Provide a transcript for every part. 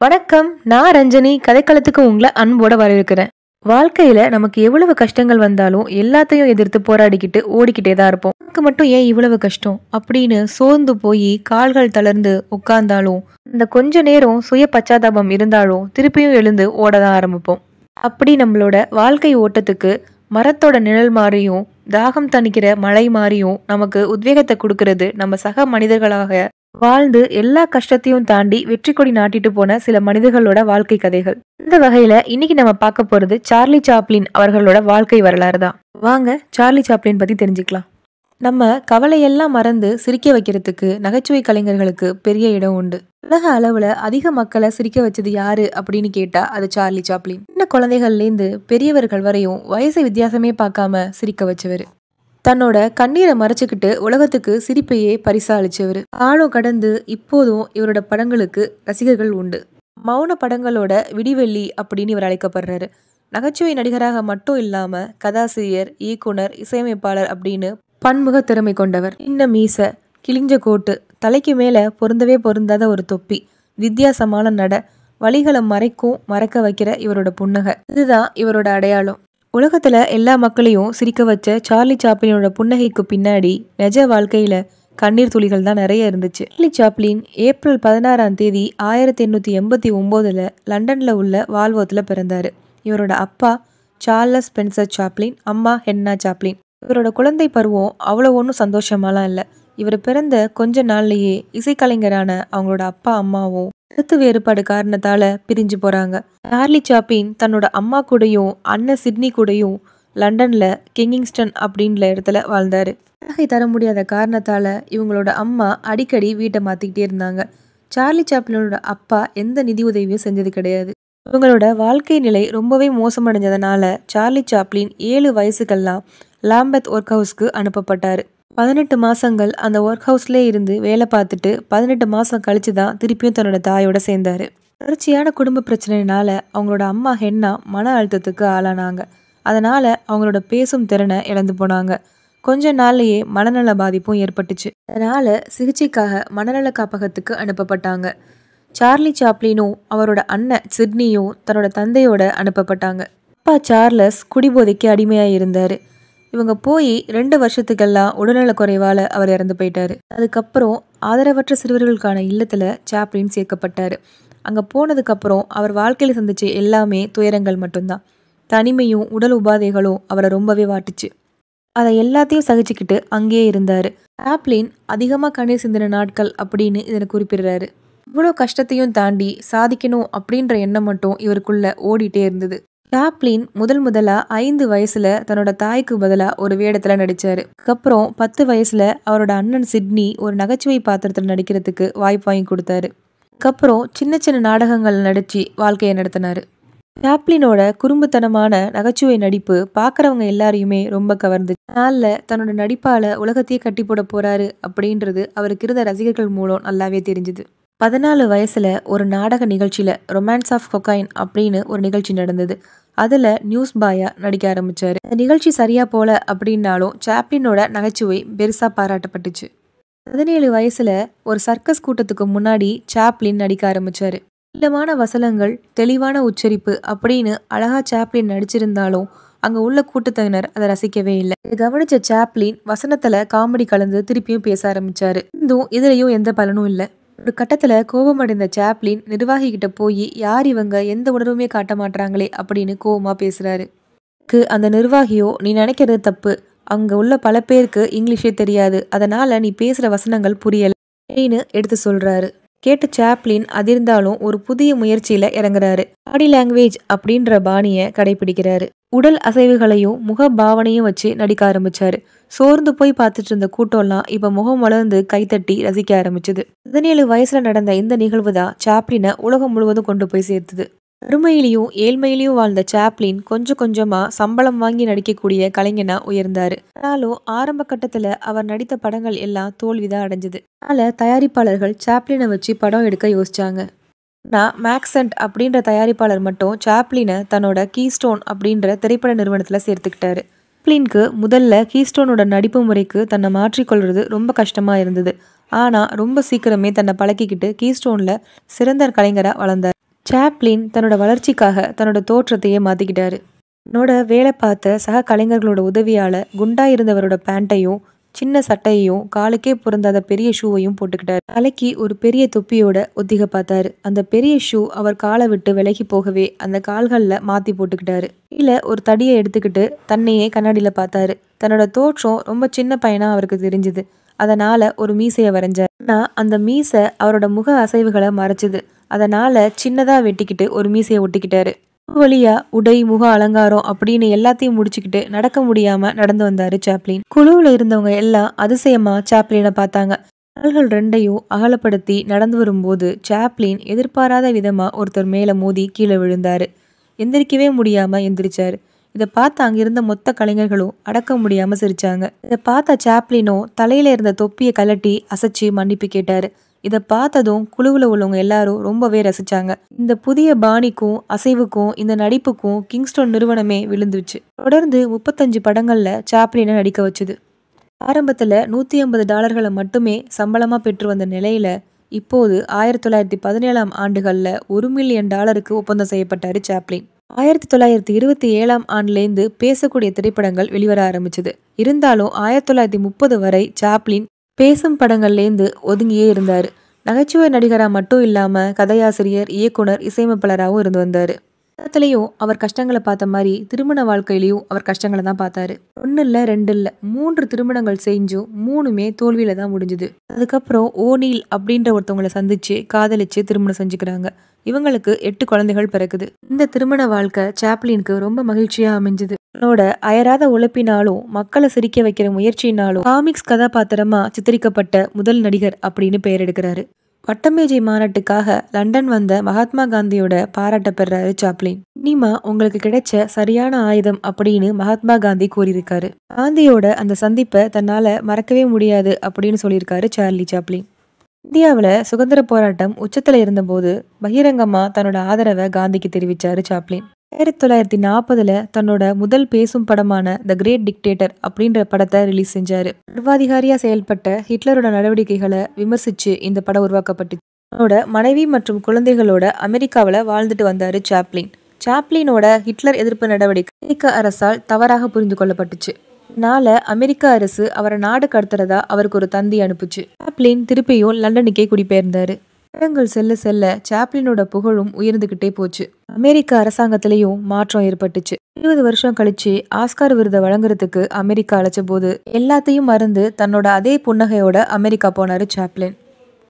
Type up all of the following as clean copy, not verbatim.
வணக்கம். நான் ரஞ்சனி. கதைக்களத்துக்கு உங்களை அன்போட வரவேற்கிறேன். வாழ்க்கையில நமக்கு எவ்வளவு கஷ்டங்கள் வந்தாலும் எல்லாத்தையும் எதிர்த்து போராடிக்கிட்டு ஓடிக்கிட்டே தான் இருப்போம். நமக்கு மட்டும் ஏன் இவ்வளவு கஷ்டம் அப்படின்னு சோர்ந்து போய் கால்கள் தளர்ந்து உட்கார்ந்தாலும், அந்த கொஞ்ச நேரம் சுய பச்சாதாபம் இருந்தாலும் திருப்பியும் எழுந்து ஓடதான் ஆரம்பிப்போம். அப்படி நம்மளோட வாழ்க்கை ஓட்டத்துக்கு மரத்தோட நிழல் மாறியும் தாகம் தணிக்கிற மழை மாறியும் நமக்கு உத்வேகத்தை கொடுக்கறது நம்ம சக மனிதர்களாக வாழ்ந்து எல்லா கஷ்டத்தையும் தாண்டி வெற்றி கொடி நாட்டிட்டு போன சில மனிதர்களோட வாழ்க்கை கதைகள். இந்த வகையில இன்னைக்கு நம்ம பார்க்க போறது சார்லி சாப்ளின் அவர்களோட வாழ்க்கை வரலாறு தான். வாங்க சார்லி சாப்ளின் பத்தி தெரிஞ்சுக்கலாம். நம்ம கவலையெல்லாம் மறந்து சிரிக்க வைக்கிறதுக்கு நகைச்சுவை கலைஞர்களுக்கு பெரிய இடம் உண்டு. உலக அளவுல அதிக மக்களை சிரிக்க வச்சது யாரு அப்படின்னு கேட்டா அது சார்லி சாப்ளின். சின்ன குழந்தைகள்லேருந்து பெரியவர்கள் வரையும் வயசு வித்தியாசமே பார்க்காம சிரிக்க வச்சவர். தன்னோட கண்ணீரை மறைச்சுக்கிட்டு உலகத்துக்கு சிரிப்பையே பரிசா அளிச்சவர். காலம் கடந்து இப்போதும் இவரோட படங்களுக்கு ரசிகர்கள் உண்டு. மௌன படங்களோட விடிவெள்ளி அப்படின்னு இவர் அழைக்கப்படுறாரு. நகைச்சுவை நடிகராக மட்டும் இல்லாம கதாசிரியர், இயக்குனர், இசையமைப்பாளர் அப்படின்னு பன்முக திறமை கொண்டவர். சின்ன மீச, கிழிஞ்ச கோட்டு, தலைக்கு மேல பொருந்தவே பொருந்தாத ஒரு தொப்பி, வித்தியாசமான நட, வலிகளை மறக்க வைக்கிற இவரோட புன்னகை, இதுதான் இவரோட அடையாளம். உலகத்துல எல்லா மக்களையும் சிரிக்க வச்ச சார்லி சாப்ளினோட புன்னகைக்கு பின்னாடி நிஜ வாழ்க்கையில கண்ணீர் துளிகள் தான் நிறைய இருந்துச்சு. சார்லி சாப்ளின் ஏப்ரல் 16ஆம் தேதி 1889 லண்டன்ல உள்ள வால்வர்த்ல பிறந்தாரு. இவரோட அப்பா சார்லஸ் ஸ்பென்சர் சாப்ளின், அம்மா ஹென்னா சாப்ளின். இவரோட குழந்தை பருவம் அவ்வளோ ஒன்றும் சந்தோஷமாலாம் இல்லை. இவர் பிறந்த கொஞ்ச நாள்லயே இசைக்கலைஞரான அவங்களோட அப்பா அம்மாவும் கருத்து வேறுபாடு காரணத்தால பிரிஞ்சு போறாங்க. சார்லி சாப்ளின் தன்னோட அம்மா கூடயும் அண்ணன் சிட்னி கூடயும் லண்டன்ல கெங்கிங்ஸ்டன் அப்படின்ற இடத்துல வாழ்ந்தாரு. வாடகை தர முடியாத காரணத்தால இவங்களோட அம்மா அடிக்கடி வீட்டை மாத்திக்கிட்டே இருந்தாங்க. சார்லி சாப்ளினோட அப்பா எந்த நிதி உதவியும் செஞ்சது கிடையாது. இவங்களோட வாழ்க்கை நிலை ரொம்பவே மோசமடைஞ்சதுனால சார்லி சாப்ளின் 7 வயசுக்கெல்லாம் லாம்பெத் ஒர்க் ஹவுஸ்க்கு அனுப்பப்பட்டாரு. 18 மாசங்கள் அந்த ஒர்க் ஹவுஸ்லேயே இருந்து வேலை பார்த்துட்டு 18 மாசம் கழிச்சு தான் திருப்பியும் தன்னோட தாயோட சேர்ந்தாரு. தொடர்ச்சியான குடும்ப பிரச்சனைனால அவங்களோட அம்மா ஹென்னா மன அழுத்தத்துக்கு ஆளானாங்க. அதனால அவங்களோட பேசும் திறனை இழந்து போனாங்க. கொஞ்ச நாள்லயே மனநல பாதிப்பும் ஏற்பட்டுச்சு. அதனால சிகிச்சைக்காக மனநல காப்பகத்துக்கு அனுப்பப்பட்டாங்க. சார்லி சாப்ளினும் அவரோட அண்ணன் சிட்னியும் தன்னோட தந்தையோட அனுப்பப்பட்டாங்க. அப்பா சார்லஸ் குடிபோதைக்கு அடிமையா இருந்தாரு. இவங்க போய் 2 வருஷத்துக்கெல்லாம் உடல்நல குறைவால அவர் இறந்து போயிட்டாரு. அதுக்கப்புறம் ஆதரவற்ற சிறுவர்களுக்கான இல்லத்துல சாப்ளின் சேர்க்கப்பட்டாரு. அங்க போனதுக்கு அப்புறம் அவர் வாழ்க்கையில சந்திச்ச எல்லாமே துயரங்கள் மட்டும்தான். தனிமையும் உடல் உபாதைகளும் அவரை ரொம்பவே வாட்டுச்சு. அதை எல்லாத்தையும் சகிச்சுக்கிட்டு அங்கேயே இருந்தாரு. சாப்ளின் அதிகமா கண்ணீர் சிந்தின நாட்கள் அப்படின்னு இதில் குறிப்பிடுறாரு. இவ்வளோ கஷ்டத்தையும் தாண்டி சாதிக்கணும் அப்படின்ற எண்ணம் மட்டும் இவருக்குள்ள ஓடிட்டே இருந்தது. சாப்ளின் முதலா 5 வயசுல தன்னோட தாய்க்கு பதிலா ஒரு வேடத்துல நடிச்சாரு. அதுக்கப்புறம் 10 வயசுல அவரோட அண்ணன் சிட்னி ஒரு நகைச்சுவை பாத்திரத்துல நடிக்கிறதுக்கு வாய்ப்பு வாங்கி கொடுத்தாரு. அதுக்கப்புறம் சின்ன சின்ன நாடகங்கள் நடிச்சு வாழ்க்கையை நடத்தினாரு. சாப்ளினோட குறும்புத்தனமான நகைச்சுவை நடிப்பு பார்க்குறவங்க எல்லாரையுமே ரொம்ப கவர்ந்துச்சு. அதனால தன்னோட நடிப்பால உலகத்தையே கட்டி போட போறாரு அப்படின்றது அவருக்கு இருந்த ரசிகர்கள் மூலம் நல்லாவே தெரிஞ்சுது. 14 வயசுல ஒரு நாடக நிகழ்ச்சியில ரொமான்ஸ் ஆஃப் கொக்கைன் அப்படின்னு ஒரு நிகழ்ச்சி நடந்தது. அதுல நியூஸ் பாயா நடிக்க ஆரம்பிச்சாரு. அந்த நிகழ்ச்சி சரியா போல அப்படின்னாலும் சாப்ளினோட நகைச்சுவை பெருசா பாராட்டப்பட்டுச்சு. 17 வயசுல ஒரு சர்க்கஸ் கூட்டத்துக்கு முன்னாடி சாப்ளின் நடிக்க ஆரம்பிச்சாரு. நீளமான வசனங்கள், தெளிவான உச்சரிப்பு அப்படின்னு அழகா சாப்ளின் நடிச்சிருந்தாலும் அங்க உள்ள கூட்டத்தினர் அதை ரசிக்கவே இல்லை. இதை கவனிச்ச சாப்ளின் வசனத்துல காமெடி கலந்து திருப்பியும் பேச ஆரம்பிச்சாரு. இதுலயும் எந்த பலனும் இல்லை. ஒரு கட்டத்துல கோபமடைந்த சாப்ளின் நிர்வாகி கிட்ட போய் யார் இவங்க, எந்த உணர்வுமே காட்ட மாட்டாங்களே அப்படின்னு கோபமா பேசுறாரு. அந்த நிர்வாகியோ, நீ நினைக்கிறது தப்பு, அங்க உள்ள பல பேருக்கு இங்கிலீஷே தெரியாது, அதனால நீ பேசுற வசனங்கள் புரியல அப்படின்னு எடுத்து சொல்றாரு. கேட்டு சாப்ளின் அதிர்ந்தாலும் ஒரு புதிய முயற்சியில இறங்குறாரு. பாடி லாங்குவேஜ் அப்படின்ற பாணியை கடைபிடிக்கிறாரு. உடல் அசைவுகளையும் முக பாவனையும் வச்சு நடிக்க ஆரம்பிச்சாரு. சோர்ந்து போய் பார்த்துட்டு இருந்த கூட்டம்லாம் இப்ப முகம் வளர்ந்து கைத்தட்டி ரசிக்க ஆரம்பிச்சது. 17 வயசுல நடந்த இந்த நிகழ்வு தான் சாப்ளினை உலகம் முழுவதும் கொண்டு போய் சேர்த்துது. வறுமையிலையும் ஏழ்மையிலையும் வாழ்ந்த சாப்ளின் கொஞ்சம் கொஞ்சமா சம்பளம் வாங்கி நடிக்கக்கூடிய கலைஞனா உயர்ந்தாரு. ஆனாலும் ஆரம்ப கட்டத்துல அவர் நடித்த படங்கள் எல்லாம் தோல்விதான் அடைஞ்சது. அதனால தயாரிப்பாளர்கள் சாப்ளினை வச்சு படம் எடுக்க யோசிச்சாங்க. மேக்சென்ட் அப்படின்ற தயாரிப்பாளர் மட்டும் சாப்ளினை தன்னோட கீஸ்டோன் அப்படின்ற திரைப்பட நிறுவனத்துல சேர்த்துக்கிட்டாரு. சாப்ளினுக்கு முதல்ல கீஸ்டோனோட நடிப்பு முறைக்கு தன்னை மாற்றிக்கொள்றது ரொம்ப கஷ்டமா இருந்தது. ஆனா ரொம்ப சீக்கிரமே தன்னை பழக்கிக்கிட்டு கீஸ்டோன்ல சிறந்த கலைஞரா வளர்ந்தார். சாப்ளின் தன்னோட வளர்ச்சிக்காக தன்னோட தோற்றத்தையே மாத்திக்கிட்டாரு. தன்னோட வேலை பார்த்த சக கலைஞர்களோட உதவியால குண்டா இருந்தவரோட பேண்ட்டையும் சின்ன சட்டையையும் காலுக்கே பொருந்தாத பெரிய ஷூவையும் போட்டுக்கிட்டாரு. தலைக்கு ஒரு பெரிய தொப்பியோட ஒத்திக பார்த்தாரு. அந்த பெரிய ஷூ அவர் காலை விட்டு விலகி போகவே அந்த கால்கள்ல மாத்தி போட்டுக்கிட்டாரு. இல்ல ஒரு தடியை எடுத்துக்கிட்டு தன்னையே கண்ணாடியில பார்த்தாரு. தன்னோட தோற்றம் ரொம்ப சின்ன பையனா அவருக்கு தெரிஞ்சுது. அதனால ஒரு மீசைய வரைஞ்சார். ஆனா அந்த மீசை அவரோட முக அசைவுகளை மறைச்சுது. அதனால சின்னதா வெட்டிக்கிட்டு ஒரு மீசையை ஒட்டிக்கிட்டாரு. வழியா உடை, முக அலங்காரம் அப்படின்னு எல்லாத்தையும் முடிச்சுக்கிட்டு நடக்க முடியாம நடந்து வந்தாரு சாப்ளின். குழுவுல இருந்தவங்க எல்லாம் அதிசயமா சாப்ளினை பார்த்தாங்க. கால்கள் ரெண்டையும் அகலப்படுத்தி நடந்து வரும்போது சாப்ளின் எதிர்பாராத விதமா ஒருத்தர் மேல மோதி கீழே விழுந்தாரு. எந்திரிக்கவே முடியாம எந்திரிச்சாரு. இதை பார்த்து அங்கிருந்த மொத்த கலைஞர்களும் அடக்க முடியாம சிரிச்சாங்க. இதை பார்த்த சாப்ளினோ தலையில இருந்த தொப்பியை கலட்டி அசைச்சு மன்னிப்பு கேட்டாரு. இதை பார்த்ததும் குழுவில் உள்ளவங்க எல்லாரும் ரொம்பவே ரசிச்சாங்க. இந்த புதிய பாணிக்கும் அசைவுக்கும் இந்த நடிப்புக்கும் கிங்ஸ்டோன் நிறுவனமே விழுந்துச்சு. தொடர்ந்து 35 படங்கள்ல சாப்ளினை நடிக்க வச்சுது. ஆரம்பத்துல $150 மட்டுமே சம்பளமா பெற்று வந்த நிலையில இப்போது 1917 ஆண்டுகள்ல $1 மில்லியன் ஒப்பந்தம் செய்யப்பட்டாரு சாப்ளின். 1927 ஆண்டுலேருந்து பேசக்கூடிய திரைப்படங்கள் வெளிவர ஆரம்பிச்சது. இருந்தாலும் 1930 வரை சாப்ளின் பேசும் படங்கள்லேருந்து ஒதுங்கியே இருந்தாரு. நகைச்சுவை நடிகரா மட்டும் இல்லாம கதையாசிரியர், இயக்குனர், இசையமைப்பாளராகவும் இருந்து வந்தாரு. படத்துலையும் அவர் கஷ்டங்களை பார்த்த மாதிரி திருமண வாழ்க்கையிலையும் அவர் கஷ்டங்களை தான் பார்த்தாரு. 1 இல்ல 2 இல்ல 3 திருமணங்கள் செஞ்சும் 3மே தோல்வியில தான் முடிஞ்சுது. அதுக்கப்புறம் ஓநீல் அப்படின்ற ஒருத்தவங்களை சந்திச்சு காதலிச்சு திருமணம் செஞ்சுக்கிறாங்க. இவங்களுக்கு 8 குழந்தைகள் பிறக்குது. இந்த திருமண வாழ்க்கை சாப்ளினுக்கு ரொம்ப மகிழ்ச்சியா அமைஞ்சுது. தன்னோட அயராத உழைப்பினாலும் மக்களை சிரிக்க வைக்கிற முயற்சியினாலும் காமிக்ஸ் கதாபாத்திரமா சித்தரிக்கப்பட்ட முதல் நடிகர் அப்படின்னு பெயர் எடுக்கிறாரு. வட்டமேஜை மாநாட்டுக்காக லண்டன் வந்த மகாத்மா காந்தியோட பாராட்ட பெறாரு சாப்ளின். இனிமா உங்களுக்கு கிடைச்ச சரியான ஆயுதம் அப்படின்னு மகாத்மா காந்தி கூறியிருக்காரு. காந்தியோட அந்த சந்திப்பை தன்னால மறக்கவே முடியாது அப்படின்னு சொல்லியிருக்காரு சார்லி சாப்ளின். இந்தியாவில் சுதந்திர போராட்டம் உச்சத்தில் இருந்தபோது பகிரங்கமா தன்னோட ஆதரவை காந்திக்கு தெரிவிச்சாரு சாப்ளின். 1940 தன்னோட முதல் பேசும் படமான த கிரேட் டிக்டேட்டர் அப்படின்ற படத்தை ரிலீஸ் செஞ்சாரு. சர்வாதிகாரியா செயல்பட்ட ஹிட்லரோட நடவடிக்கைகளை விமர்சிச்சு இந்த படம் உருவாக்கப்பட்டுச்சு. அவனோட மனைவி மற்றும் குழந்தைகளோட அமெரிக்காவில் வாழ்ந்துட்டு வந்தாரு சாப்ளின். சாப்ளினோட ஹிட்லர் எதிர்ப்பு நடவடிக்கை அமெரிக்க அரசால் தவறாக புரிந்து கொள்ளப்பட்டுச்சு. அதனால அமெரிக்க அரசு அவரை நாடு கடத்துறதா அவருக்கு ஒரு தந்தி அனுப்புச்சு. சாப்ளின் திருப்பியும் லண்டனுக்கே குடிபெயர்ந்தாரு. வருடங்கள் செல்ல செல்ல சாப்ளினோட புகழும் உயர்ந்துகிட்டே போச்சு. அமெரிக்க அரசாங்கத்திலையும் மாற்றம் ஏற்பட்டுச்சு. 20 வருஷம் கழிச்சு ஆஸ்கார் விருதை வழங்குறதுக்கு அமெரிக்கா அழைச்ச போது எல்லாத்தையும் மறந்து தன்னோட அதே புன்னகையோட அமெரிக்கா போனாரு சாப்ளின்.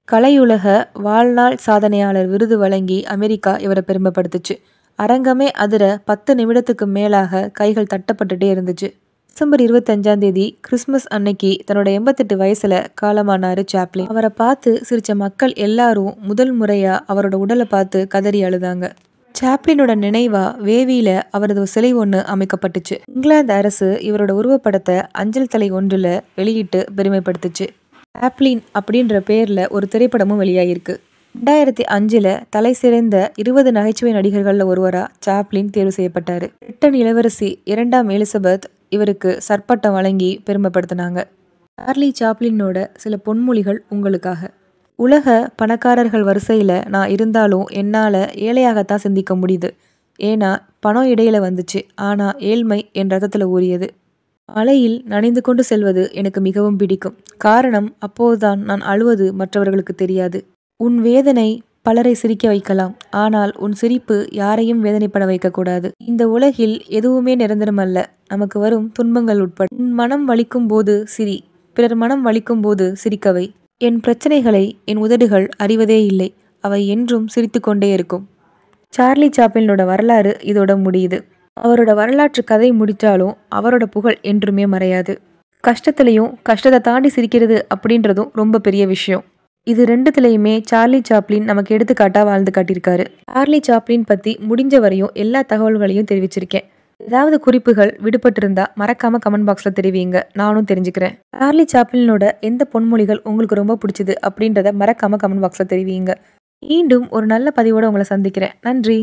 கலையுலக வாழ்நாள் சாதனையாளர் விருது வழங்கி அமெரிக்கா இவரை பெருமைப்படுத்துச்சு. அரங்கமே அதிர 10 நிமிடத்துக்கு மேலாக கைகள் தட்டப்பட்டுட்டே இருந்துச்சு. டிசம்பர் 25 கிறிஸ்துமஸ் அன்னைக்கு தன்னோட 88 வயசுல காலமானாரு சாப்ளின். அவரை பார்த்து சிரிச்ச மக்கள் எல்லாரும் முதல் முறையா அவரோட உடலை பார்த்து கதறி அழுதாங்க. சாப்ளினோட நினைவா வேவியில அவரது சிலை ஒன்று அமைக்கப்பட்டுச்சு. இங்கிலாந்து அரசு இவரோட உருவப்படத்தை அஞ்சல் தலை ஒன்றுல வெளியிட்டு பெருமைப்படுத்துச்சு. சாப்ளின் அப்படின்ற பேர்ல ஒரு திரைப்படமும் வெளியாகிருக்கு. 2005 தலை சிறந்த 20 நகைச்சுவை நடிகர்கள்ல ஒருவரா சாப்ளின் தேர்வு செய்யப்பட்டாரு. பிரிட்டன் இளவரசி 2ஆம் எலிசபெத் இவருக்கு சற்பட்டம் வழங்கி பெருமைப்படுத்தினாங்க. சார்லி சாப்ளினோட சில பொன்மொழிகள் உங்களுக்காக. உலக பணக்காரர்கள் வரிசையில நான் இருந்தாலும் என்னால ஏழையாகத்தான் சிந்திக்க முடியுது. ஏன்னா பணம் இடையில வந்துச்சு. ஆனா ஏழ்மை என் ரத்தத்துல ஊறியது. மழையில் நனைந்து கொண்டு செல்வது எனக்கு மிகவும் பிடிக்கும். காரணம் அப்போதுதான் நான் அழுவது மற்றவர்களுக்கு தெரியாது. உன் வேதனை பலரை சிரிக்க வைக்கலாம். ஆனால் உன் சிரிப்பு யாரையும் வேதனைப்பட வைக்கக்கூடாது. இந்த உலகில் எதுவுமே நிரந்தரமல்ல. நமக்கு வரும் துன்பங்கள் உட்பட. உன் மனம் வலிக்கும் போது சிரி. பிறர் மனம் வலிக்கும் போது சிரிக்கவை. என் பிரச்சனைகளை என் உதடுகள் அறிவதே இல்லை. அவை என்றும் சிரித்து கொண்டே இருக்கும். சார்லி சாப்ளினோட வரலாறு இதோட முடியுது. அவரோட வரலாற்று கதை முடித்தாலும் அவரோட புகழ் என்றுமே மறையாது. கஷ்டத்துலையும் கஷ்டத்தை தாண்டி சிரிக்கிறது அப்படின்றதும் ரொம்ப பெரிய விஷயம். இது ரெண்டுத்துலையுமே சார்லி சாப்ளின் நமக்கு எடுத்துக்காட்டா வாழ்ந்து காட்டியிருக்காரு. சார்லி சாப்ளின் பத்தி முடிஞ்ச வரையும் எல்லா தகவல்களையும் தெரிவிச்சிருக்கேன். ஏதாவது குறிப்புகள் விடுபட்டிருந்தா மறக்காம கமெண்ட் பாக்ஸ்ல தெரிவிங்க, நானும் தெரிஞ்சுக்கிறேன். சார்லி சாப்ளினோட எந்த பொன்மொழிகள் உங்களுக்கு ரொம்ப பிடிச்சது அப்படின்றத மறக்காம கமெண்ட் பாக்ஸ்ல தெரிவிங்க. மீண்டும் ஒரு நல்ல பதிவோட உங்களை சந்திக்கிறேன். நன்றி.